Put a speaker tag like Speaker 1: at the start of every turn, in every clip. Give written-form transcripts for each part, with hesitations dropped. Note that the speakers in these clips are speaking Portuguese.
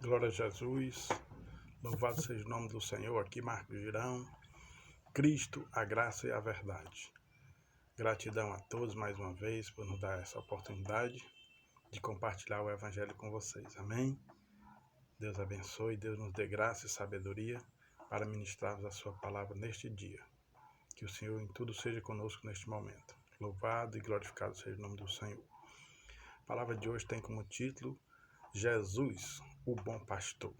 Speaker 1: Glória a Jesus, louvado seja o nome do Senhor, aqui Marcos Girão, Cristo, a graça e a verdade. Gratidão a todos mais uma vez por nos dar essa oportunidade de compartilhar o Evangelho com vocês, amém? Deus abençoe, Deus nos dê graça e sabedoria para ministrarmos a sua palavra neste dia. Que o Senhor em tudo seja conosco neste momento. Louvado e glorificado seja o nome do Senhor. A palavra de hoje tem como título Jesus, o bom pastor.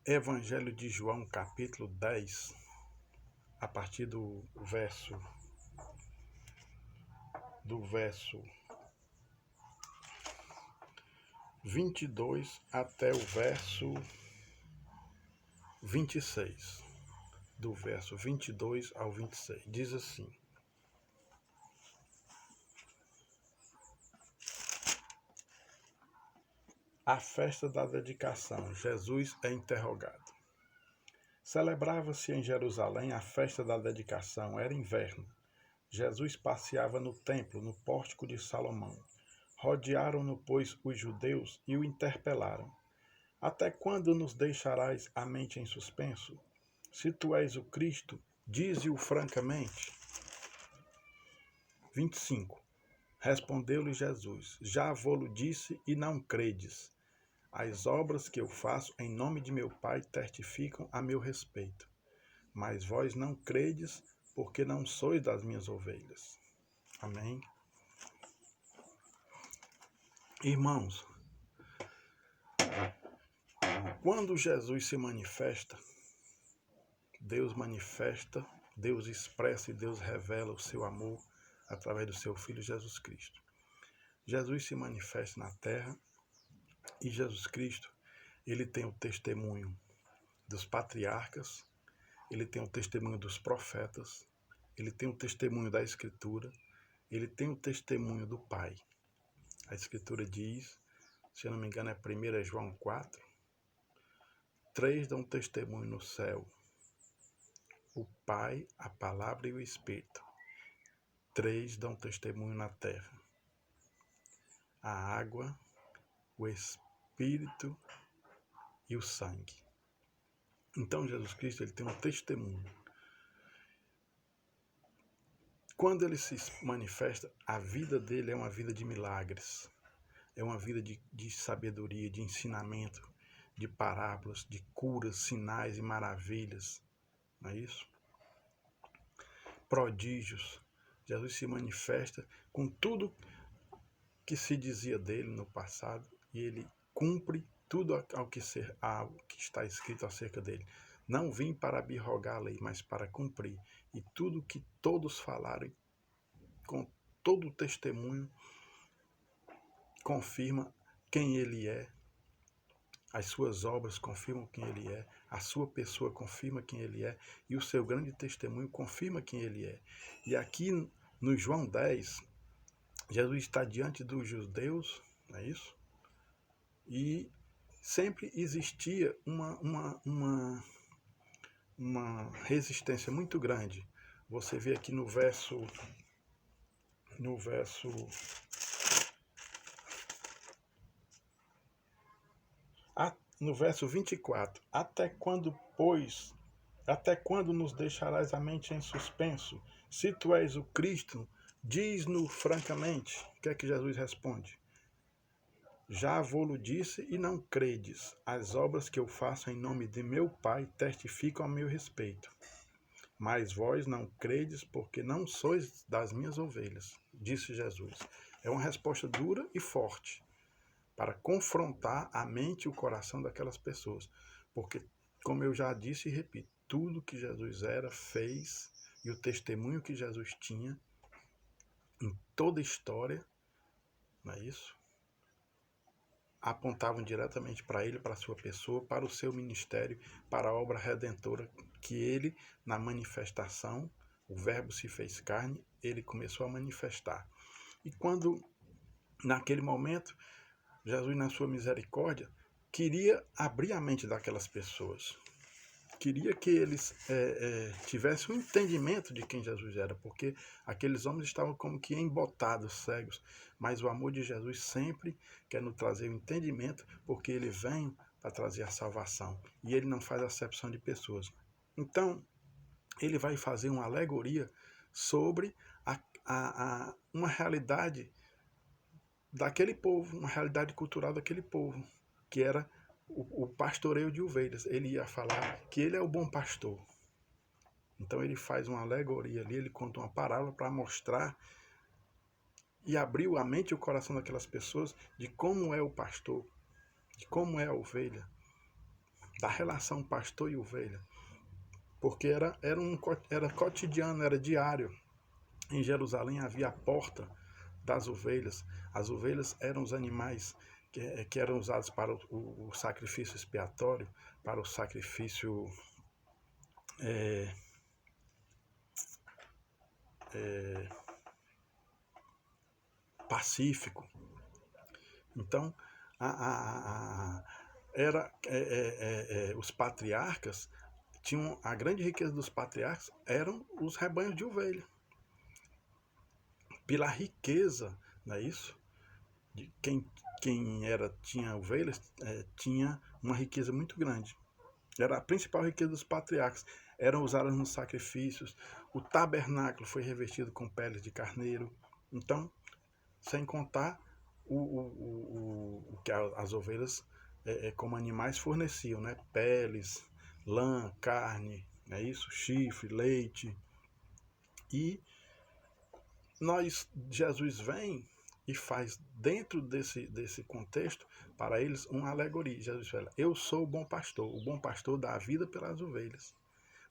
Speaker 1: Evangelho de João, capítulo 10, a partir do verso 22 até o verso 26. Do verso 22 ao 26. Diz assim: A festa da dedicação. Jesus é interrogado. Celebrava-se em Jerusalém a festa da dedicação. Era inverno. Jesus passeava no templo, no pórtico de Salomão. Rodearam-no, pois, os judeus e o interpelaram. Até quando nos deixarás a mente em suspenso? Se tu és o Cristo, dize-o francamente. 25. Respondeu-lhe Jesus: Já vô-lo disse e não credes. As obras que eu faço em nome de meu Pai testificam a meu respeito. Mas vós não credes, porque não sois das minhas ovelhas. Amém. Irmãos, quando Jesus se manifesta, Deus expressa e Deus revela o seu amor através do seu Filho Jesus Cristo. Jesus se manifesta na terra e Jesus Cristo, ele tem o testemunho dos patriarcas, ele tem o testemunho dos profetas, ele tem o testemunho da Escritura, ele tem o testemunho do Pai. A Escritura diz, se eu não me engano é 1 João 4, 3 dão testemunho no céu, o Pai, a Palavra e o Espírito. 3 dão testemunho na terra, a água, o Espírito e o sangue. Então Jesus Cristo ele tem um testemunho. Quando ele se manifesta, a vida dele é uma vida de milagres, é uma vida de sabedoria, de ensinamento, de parábolas, de curas, sinais e maravilhas, não é isso? Prodígios. Jesus se manifesta com tudo que se dizia dele no passado e ele cumpre tudo ao que está escrito acerca dele. Não vim para abrogar a lei, mas para cumprir. E tudo que todos falaram, com todo o testemunho, confirma quem ele é. As suas obras confirmam quem ele é. A sua pessoa confirma quem ele é. E o seu grande testemunho confirma quem ele é. E aqui no João 10, Jesus está diante dos judeus, não é isso? E sempre existia uma resistência muito grande. Você vê aqui no verso 24. Até quando nos deixarás a mente em suspenso? Se tu és o Cristo, diz-no francamente. O que é que Jesus responde? Já vô-lo disse e não credes. As obras que eu faço em nome de meu Pai testificam a meu respeito. Mas vós não credes porque não sois das minhas ovelhas, disse Jesus. É uma resposta dura e forte para confrontar a mente e o coração daquelas pessoas. Porque, como eu já disse e repito, tudo que Jesus era, fez e o testemunho que Jesus tinha em toda a história, não é isso? Apontavam diretamente para ele, para a sua pessoa, para o seu ministério, para a obra redentora que ele, na manifestação, o verbo se fez carne, ele começou a manifestar. E quando, naquele momento, Jesus, na sua misericórdia, queria abrir a mente daquelas pessoas. queria que eles tivessem um entendimento de quem Jesus era, porque aqueles homens estavam como que embotados, cegos. Mas o amor de Jesus sempre quer nos trazer o entendimento, porque ele vem para trazer a salvação. E ele não faz acepção de pessoas. Então, ele vai fazer uma alegoria sobre uma realidade daquele povo, uma realidade cultural daquele povo, que era o pastoreio de ovelhas. Ele ia falar que ele é o bom pastor. Então ele faz uma alegoria ali, ele conta uma parábola para mostrar e abriu a mente e o coração daquelas pessoas de como é o pastor, de como é a ovelha, da relação pastor e ovelha. Porque era cotidiano, era diário. Em Jerusalém havia a porta das ovelhas. As ovelhas eram os animais que eram usados para o sacrifício expiatório, para o sacrifício pacífico. Então, os patriarcas tinham a grande riqueza dos patriarcas eram os rebanhos de ovelha. Pela riqueza, não é isso? De quem tinha ovelhas tinha uma riqueza muito grande. Era a principal riqueza dos patriarcas. Eram usadas nos sacrifícios. O tabernáculo foi revestido com peles de carneiro. Então, sem contar o que as ovelhas como animais forneciam, né? Peles, lã, carne, é isso? Chifre, leite. E Jesus vem e faz dentro desse contexto para eles uma alegoria. Jesus fala, eu sou o bom pastor dá a vida pelas ovelhas.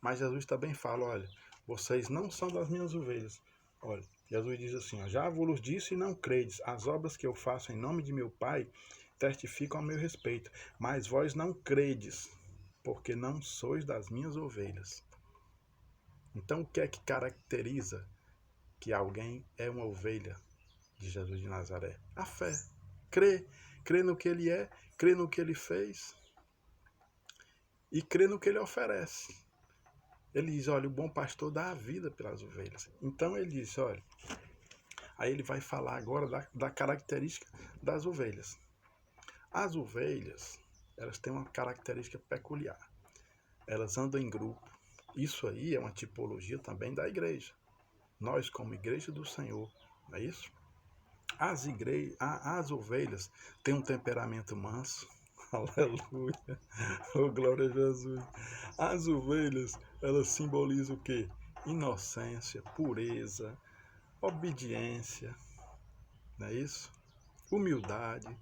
Speaker 1: Mas Jesus também fala, olha, vocês não são das minhas ovelhas. Olha, Jesus diz assim, ó, já vos disse e não credes, as obras que eu faço em nome de meu Pai testificam a meu respeito, mas vós não credes, porque não sois das minhas ovelhas. Então o que é que caracteriza que alguém é uma ovelha de Jesus de Nazaré? A fé. Crê no que ele é, crê no que ele fez e crê no que ele oferece. Ele diz, olha, o bom pastor dá a vida pelas ovelhas. Então ele diz, olha, aí ele vai falar agora da característica das ovelhas. As ovelhas, elas têm uma característica peculiar. Elas andam em grupo. Isso aí é uma tipologia também da igreja. Nós, como igreja do Senhor, não é isso? As ovelhas têm um temperamento manso. Aleluia. Oh, glória a Jesus. As ovelhas, elas simbolizam o quê? Inocência, pureza, obediência, não é isso? Humildade,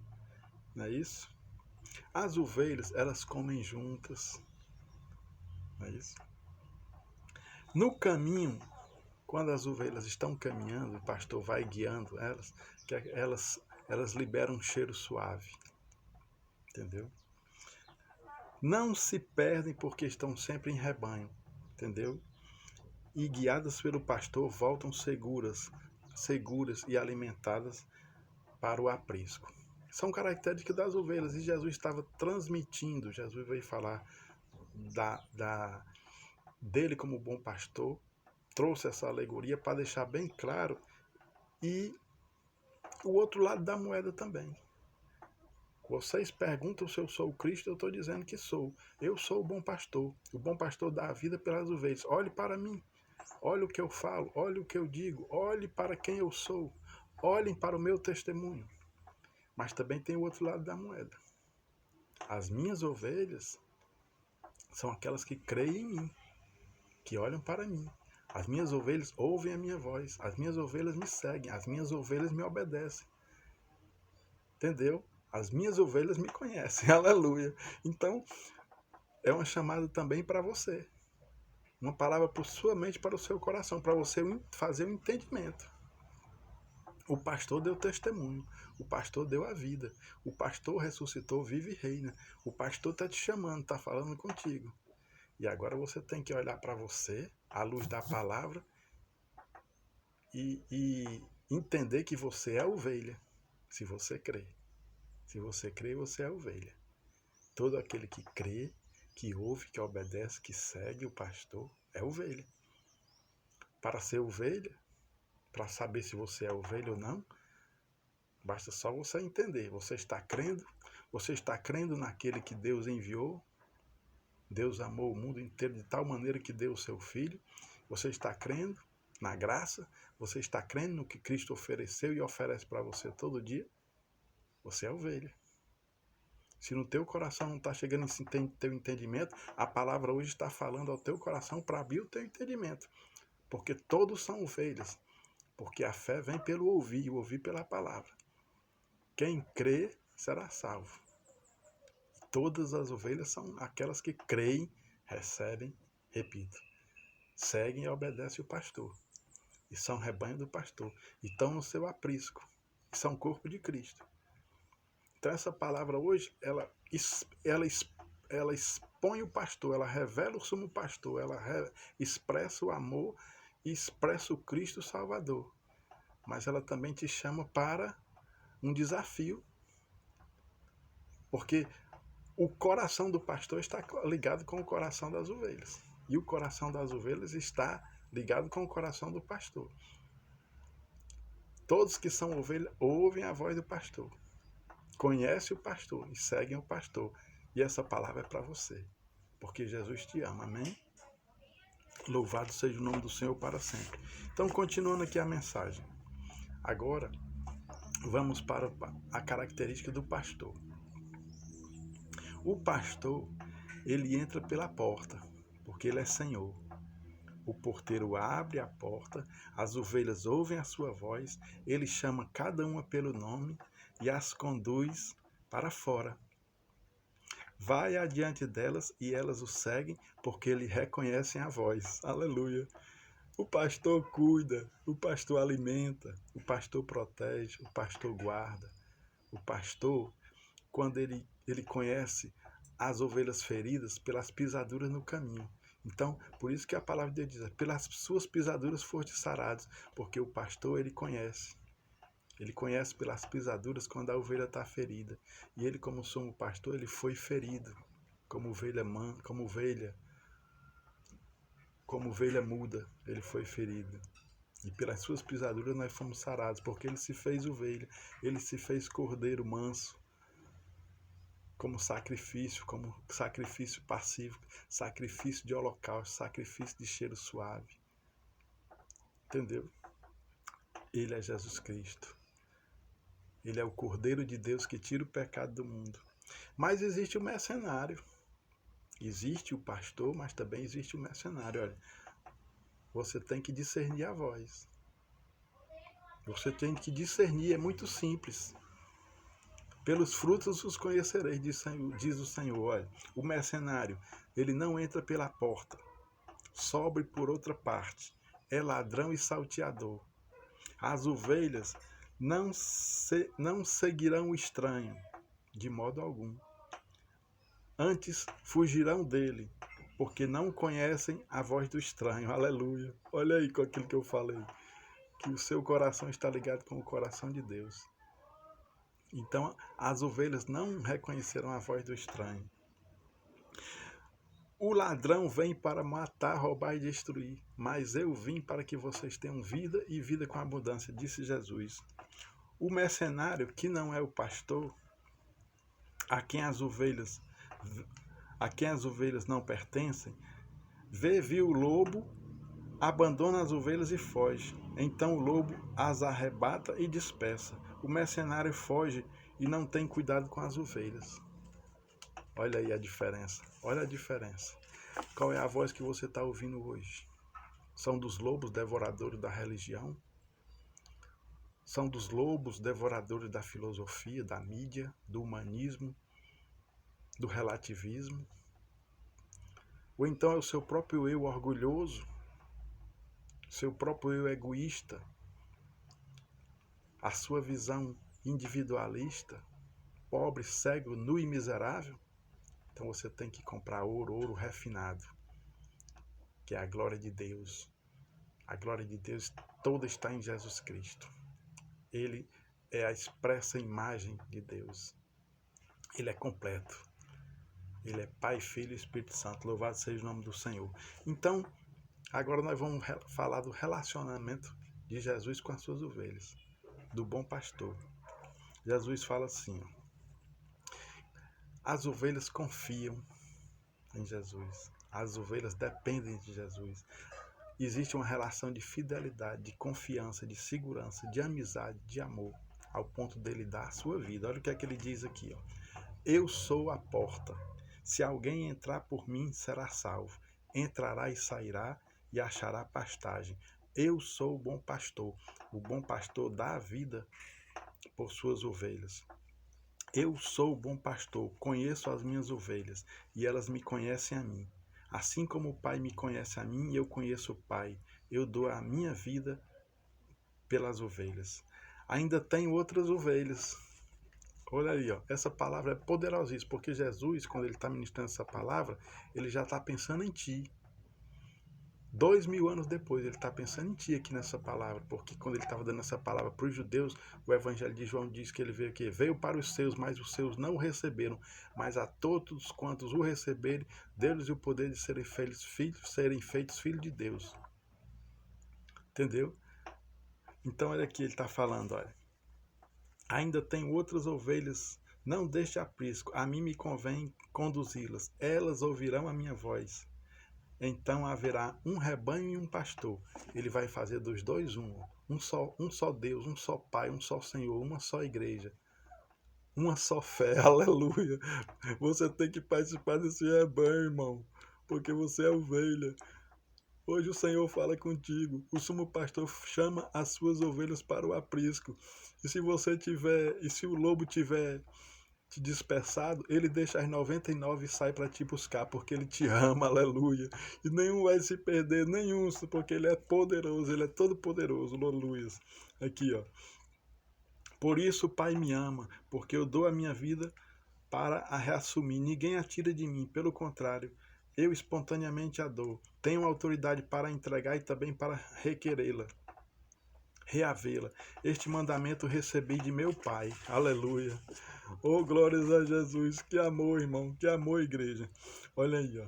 Speaker 1: não é isso? As ovelhas, elas comem juntas, não é isso? No caminho, quando as ovelhas estão caminhando, o pastor vai guiando elas, que elas liberam um cheiro suave, entendeu? Não se perdem porque estão sempre em rebanho, entendeu? E guiadas pelo pastor voltam seguras e alimentadas para o aprisco. São características das ovelhas e Jesus estava transmitindo, Jesus veio falar dele como bom pastor, trouxe essa alegoria para deixar bem claro e o outro lado da moeda também. Vocês perguntam se eu sou o Cristo, eu estou dizendo que sou. Eu sou o bom pastor. O bom pastor dá a vida pelas ovelhas. Olhe para mim. Olhe o que eu falo. Olhe o que eu digo. Olhe para quem eu sou. Olhem para o meu testemunho. Mas também tem o outro lado da moeda. As minhas ovelhas são aquelas que creem em mim, que olham para mim. As minhas ovelhas ouvem a minha voz. As minhas ovelhas me seguem. As minhas ovelhas me obedecem. Entendeu? As minhas ovelhas me conhecem. Aleluia. Então, é uma chamada também para você. Uma palavra para sua mente, para o seu coração, para você fazer um entendimento. O pastor deu testemunho. O pastor deu a vida. O pastor ressuscitou, vive e reina. O pastor está te chamando, está falando contigo. E agora você tem que olhar para você, à luz da palavra, e entender que você é ovelha, se você crê. Se você crê, você é ovelha. Todo aquele que crê que ouve, que obedece, que segue o pastor, é ovelha. Para ser ovelha, para saber se você é ovelha ou não, basta só você entender. Você está crendo naquele que Deus enviou. Deus amou o mundo inteiro de tal maneira que deu o seu Filho. Você está crendo na graça. Você está crendo no que Cristo ofereceu e oferece para você todo dia. Você é ovelha. Se no teu coração não está chegando esse teu entendimento, a palavra hoje está falando ao teu coração para abrir o teu entendimento. Porque todos são ovelhas. Porque a fé vem pelo ouvir, e o ouvir pela palavra. Quem crê será salvo. Todas as ovelhas são aquelas que creem, recebem, repito, seguem e obedecem o pastor. E são rebanho do pastor. E estão no seu aprisco. E são corpo de Cristo. Então essa palavra hoje, ela expõe o pastor, ela revela o sumo pastor, ela expressa o amor e expressa o Cristo Salvador. Mas ela também te chama para um desafio. Porque o coração do pastor está ligado com o coração das ovelhas. E o coração das ovelhas está ligado com o coração do pastor. Todos que são ovelhas ouvem a voz do pastor. Conhecem o pastor e seguem o pastor. E essa palavra é para você. Porque Jesus te ama. Amém? Louvado seja o nome do Senhor para sempre. Então, continuando aqui a mensagem. Agora, vamos para a característica do pastor. O pastor, ele entra pela porta, porque ele é Senhor. O porteiro abre a porta, as ovelhas ouvem a sua voz, ele chama cada uma pelo nome e as conduz para fora. Vai adiante delas e elas o seguem, porque lhe reconhecem a voz. Aleluia! O pastor cuida, o pastor alimenta, o pastor protege, o pastor guarda. O pastor, quando ele conhece as ovelhas feridas pelas pisaduras no caminho. Então, por isso que a palavra de Deus diz, pelas suas pisaduras foste sarados, porque o pastor, ele conhece. Ele conhece pelas pisaduras quando a ovelha está ferida. E ele, como sumo pastor, ele foi ferido, como ovelha muda, ele foi ferido. E pelas suas pisaduras nós fomos sarados, porque ele se fez ovelha, ele se fez cordeiro manso, como sacrifício passivo, sacrifício de holocausto, sacrifício de cheiro suave. Entendeu? Ele é Jesus Cristo. Ele é o Cordeiro de Deus que tira o pecado do mundo. Mas existe o mercenário. Existe o pastor, mas também existe o mercenário. Olha, você tem que discernir a voz. Você tem que discernir, é muito simples. Pelos frutos os conhecereis, diz o Senhor. Olha, o mercenário, ele não entra pela porta, sobe por outra parte, é ladrão e salteador. As ovelhas não seguirão o estranho, de modo algum. Antes fugirão dele, porque não conhecem a voz do estranho. Aleluia. Olha aí com aquilo que eu falei, que o seu coração está ligado com o coração de Deus. Então, as ovelhas não reconheceram a voz do estranho. O ladrão vem para matar, roubar e destruir, mas eu vim para que vocês tenham vida e vida com abundância, disse Jesus. O mercenário, que não é o pastor, a quem as ovelhas não pertencem, viu o lobo, abandona as ovelhas e foge. Então o lobo as arrebata e dispersa. O mercenário foge e não tem cuidado com as ovelhas. Olha aí a diferença. Olha a diferença. Qual é a voz que você está ouvindo hoje? São dos lobos devoradores da religião? São dos lobos devoradores da filosofia, da mídia, do humanismo, do relativismo? Ou então é o seu próprio eu orgulhoso, seu próprio eu egoísta, a sua visão individualista, pobre, cego, nu e miserável? Então você tem que comprar ouro refinado, que é a glória de Deus. A glória de Deus toda está em Jesus Cristo. Ele é a expressa imagem de Deus. Ele é completo. Ele é Pai, Filho e Espírito Santo. Louvado seja o nome do Senhor. Então, agora nós vamos falar do relacionamento de Jesus com as suas ovelhas, do bom pastor. Jesus fala assim, ó, as ovelhas confiam em Jesus. As ovelhas dependem de Jesus. Existe uma relação de fidelidade, de confiança, de segurança, de amizade, de amor, ao ponto dele dar a sua vida. Olha o que é que ele diz aqui, ó. Eu sou a porta. Se alguém entrar por mim, será salvo. Entrará e sairá e achará pastagem. Eu sou o bom pastor. O bom pastor dá a vida por suas ovelhas. Eu sou o bom pastor, conheço as minhas ovelhas, e elas me conhecem a mim. Assim como o Pai me conhece a mim, eu conheço o Pai. Eu dou a minha vida pelas ovelhas. Ainda tenho outras ovelhas. Olha aí, ó, essa palavra é poderosíssima, porque Jesus, quando ele está ministrando essa palavra, ele já está pensando em ti. 2000 anos depois, ele está pensando em ti aqui nessa palavra, porque quando ele estava dando essa palavra para os judeus, o Evangelho de João diz que ele veio aqui, veio para os seus, mas os seus não o receberam, mas a todos quantos o receberem, deu-lhes o poder de serem feitos filhos de Deus. Entendeu? Então, olha aqui, ele está falando, olha, ainda tenho outras ovelhas, não deixe aprisco, a mim me convém conduzi-las, elas ouvirão a minha voz. Então haverá um rebanho e um pastor. Ele vai fazer dos dois um. Um só Deus, um só Pai, um só Senhor, uma só igreja. Uma só fé, aleluia. Você tem que participar desse rebanho, irmão, porque você é ovelha. Hoje o Senhor fala contigo. O sumo pastor chama as suas ovelhas para o aprisco. E se o lobo tiver te dispersado, ele deixa as 99 e sai para te buscar, porque ele te ama, aleluia. E nenhum vai se perder, nenhum, porque ele é poderoso, ele é todo poderoso, aleluia. Aqui, ó. Por isso o Pai me ama, porque eu dou a minha vida para a reassumir. Ninguém a tira de mim, pelo contrário, eu espontaneamente a dou. Tenho autoridade para entregar e também para requerê-la, reavê-la. Este mandamento recebi de meu Pai, aleluia. Oh, glórias a Jesus. Que amor, irmão. Que amor, igreja. Olha aí, ó.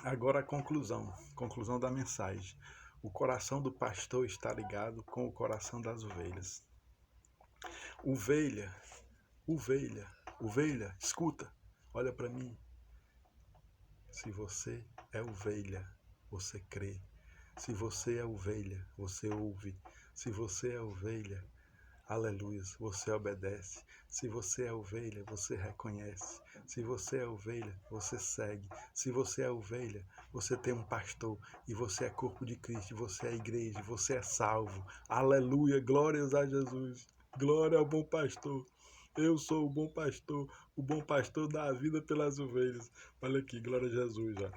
Speaker 1: Agora a conclusão da mensagem. O coração do pastor está ligado com o coração das ovelhas. Ovelha, ovelha, escuta. Olha para mim. Se você é ovelha, você crê. Se você é ovelha, você ouve. Se você é ovelha, aleluia, você obedece. Se você é ovelha, você reconhece. Se você é ovelha, você segue. Se você é ovelha, você tem um pastor. E você é corpo de Cristo, você é igreja, você é salvo. Aleluia, glórias a Jesus. Glória ao bom pastor. Eu sou o bom pastor dá a vida pelas ovelhas. Olha aqui, glória a Jesus. Ó.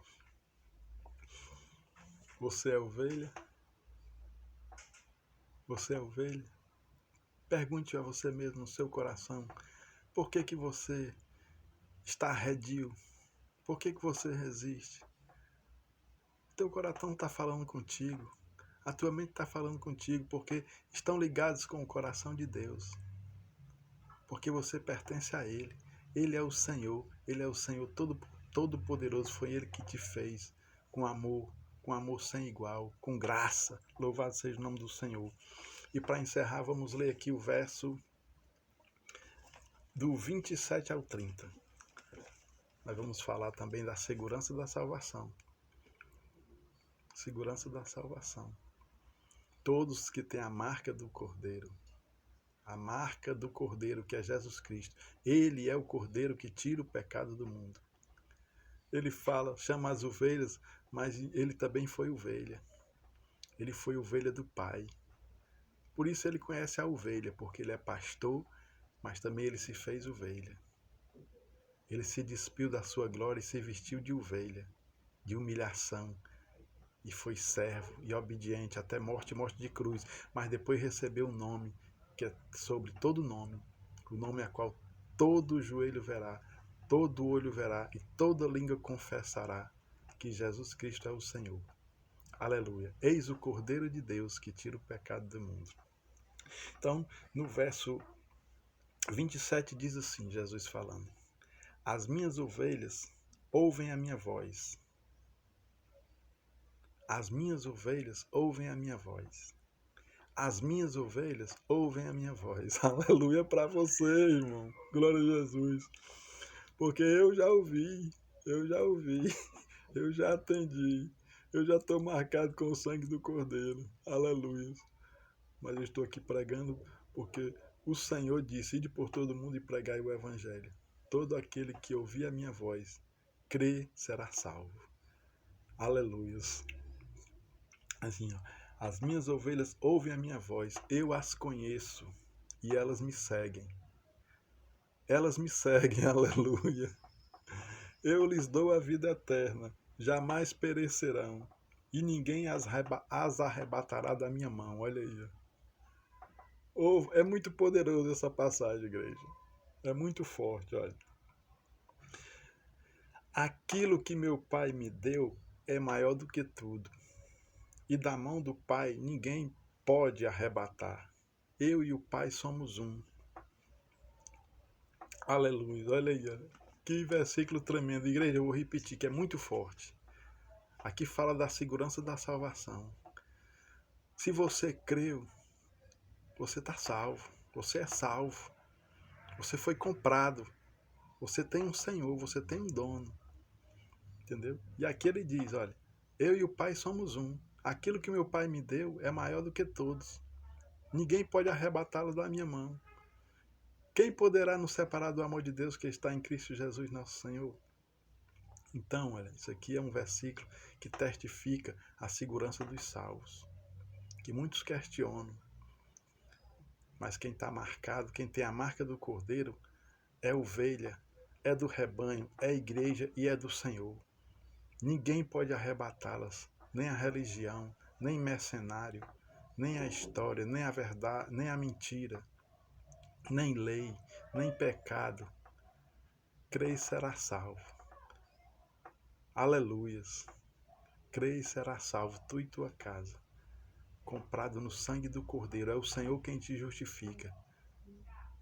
Speaker 1: Você é ovelha? Você é ovelha? Pergunte a você mesmo no seu coração, por que você está arredio? Por que você resiste? Teu coração está falando contigo, a tua mente está falando contigo, porque estão ligados com o coração de Deus, porque você pertence a Ele. Ele é o Senhor todo-poderoso, foi Ele que te fez com amor sem igual, com graça. Louvado seja o nome do Senhor. E para encerrar, vamos ler aqui o verso do 27 ao 30. Nós vamos falar também da segurança da salvação. Segurança da salvação. Todos que têm a marca do Cordeiro, que é Jesus Cristo. Ele é o Cordeiro que tira o pecado do mundo. Ele fala, chama as ovelhas, mas ele também foi ovelha. Ele foi ovelha do Pai. Por isso ele conhece a ovelha, porque ele é pastor, mas também ele se fez ovelha. Ele se despiu da sua glória e se vestiu de ovelha, de humilhação, e foi servo e obediente até morte de cruz, mas depois recebeu um nome que é sobre todo nome, o nome a qual todo joelho verá, todo olho verá e toda língua confessará que Jesus Cristo é o Senhor. Aleluia. Eis o Cordeiro de Deus que tira o pecado do mundo. Então, no verso 27 diz assim, Jesus falando: as minhas ovelhas ouvem a minha voz. As minhas ovelhas ouvem a minha voz. As minhas ovelhas ouvem a minha voz. Aleluia para você, irmão. Glória a Jesus. Porque eu já ouvi, eu já atendi, eu já estou marcado com o sangue do Cordeiro. Aleluia. Mas eu estou aqui pregando porque o Senhor disse: ide por todo mundo e pregai o Evangelho. Todo aquele que ouvir a minha voz, crê, será salvo. Aleluia. Assim, ó, as minhas ovelhas ouvem a minha voz, eu as conheço e elas me seguem. Elas me seguem, aleluia. Eu lhes dou a vida eterna, jamais perecerão, e ninguém as arrebatará da minha mão. Olha aí. Oh, é muito poderoso essa passagem, igreja. É muito forte, olha. Aquilo que meu Pai me deu é maior do que tudo, e da mão do Pai ninguém pode arrebatar. Eu e o Pai somos um. Aleluia, olha aí. Olha. Que versículo tremendo. Igreja, eu vou repetir, que é muito forte. Aqui fala da segurança da salvação. Se você creu, você está salvo. Você é salvo. Você foi comprado. Você tem um Senhor, você tem um dono. Entendeu? E aqui ele diz, olha, eu e o Pai somos um. Aquilo que meu Pai me deu é maior do que todos. Ninguém pode arrebatá-lo da minha mão. Quem poderá nos separar do amor de Deus que está em Cristo Jesus, nosso Senhor? Então, olha, isso aqui é um versículo que testifica a segurança dos salvos, que muitos questionam. Mas quem está marcado, quem tem a marca do Cordeiro, é ovelha, é do rebanho, é igreja e é do Senhor. Ninguém pode arrebatá-las, nem a religião, nem mercenário, nem a história, nem a verdade, nem a mentira, nem lei, nem pecado. Crê e será salvo. Aleluias. Crê e será salvo, tu e tua casa. Comprado no sangue do Cordeiro. É o Senhor quem te justifica.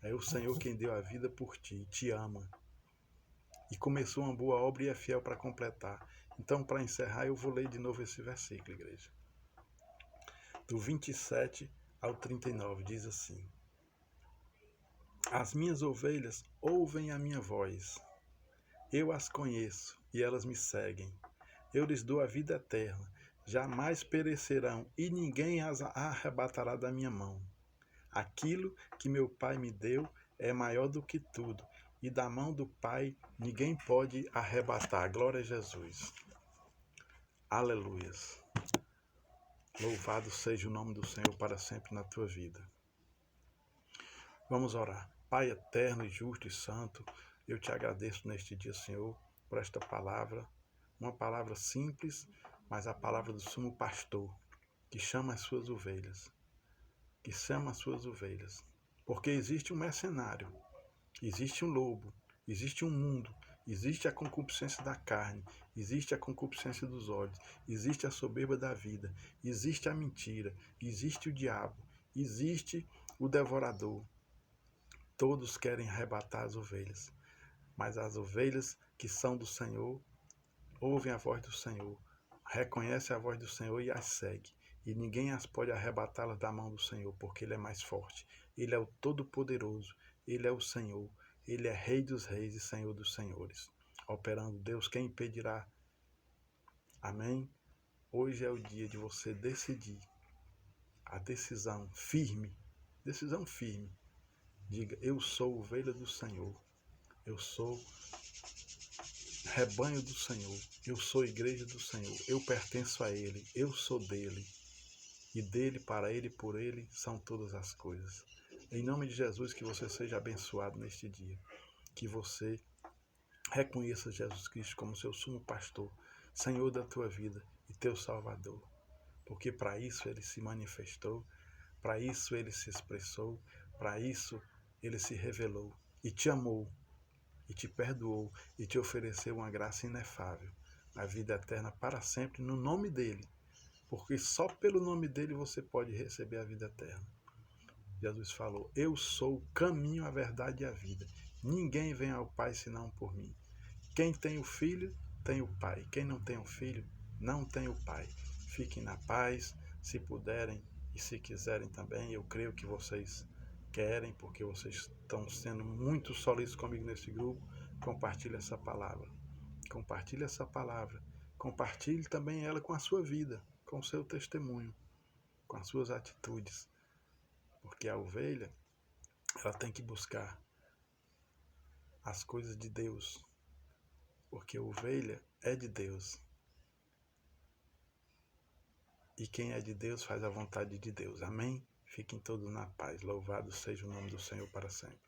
Speaker 1: É o Senhor quem deu a vida por ti, te ama. E começou uma boa obra e é fiel para completar. Então, para encerrar, eu vou ler de novo esse versículo, igreja. Do 27 ao 39, diz assim: As minhas ovelhas ouvem a minha voz. Eu as conheço e elas me seguem. Eu lhes dou a vida eterna. Jamais perecerão e ninguém as arrebatará da minha mão. Aquilo que meu Pai me deu é maior do que tudo, e da mão do Pai ninguém pode arrebatar. Glória a Jesus. Aleluias. Louvado seja o nome do Senhor para sempre na tua vida. Vamos orar. Pai eterno e justo e santo, eu te agradeço neste dia, Senhor, por esta palavra, uma palavra simples, mas a palavra do sumo pastor, que chama as suas ovelhas. Porque existe um mercenário, existe um lobo, existe um mundo, existe a concupiscência da carne, existe a concupiscência dos olhos, existe a soberba da vida, existe a mentira, existe o diabo, existe o devorador. Todos querem arrebatar as ovelhas, mas as ovelhas que são do Senhor ouvem a voz do Senhor, reconhecem a voz do Senhor e as seguem. E ninguém as pode arrebatá-las da mão do Senhor, porque Ele é mais forte. Ele é o Todo-Poderoso, Ele é o Senhor, Ele é Rei dos Reis e Senhor dos Senhores. Operando Deus, quem impedirá? Amém? Hoje é o dia de você decidir. A decisão firme. Diga, eu sou ovelha do Senhor. Eu sou rebanho do Senhor. Eu sou igreja do Senhor. Eu pertenço a Ele. Eu sou dele. E dele, para ele, por ele, são todas as coisas. Em nome de Jesus, que você seja abençoado neste dia. Que você reconheça Jesus Cristo como seu sumo pastor, Senhor da tua vida e teu Salvador. Porque para isso ele se manifestou, para isso ele se expressou, para isso ele se revelou e te amou, e te perdoou, e te ofereceu uma graça inefável, a vida eterna para sempre, no nome dele. Porque só pelo nome dele você pode receber a vida eterna. Jesus falou, eu sou o caminho, a verdade e a vida. Ninguém vem ao Pai senão por mim. Quem tem o filho, tem o pai. Quem não tem o filho, não tem o pai. Fiquem na paz, se puderem e se quiserem também. Eu creio que vocês querem, porque vocês estão sendo muito solícitos comigo nesse grupo. Compartilhe essa palavra. Compartilhe essa palavra. Compartilhe também ela com a sua vida, com o seu testemunho, com as suas atitudes. Porque a ovelha, ela tem que buscar as coisas de Deus. Porque a ovelha é de Deus. E quem é de Deus faz a vontade de Deus. Amém? Fiquem todos na paz. Louvado seja o nome do Senhor para sempre.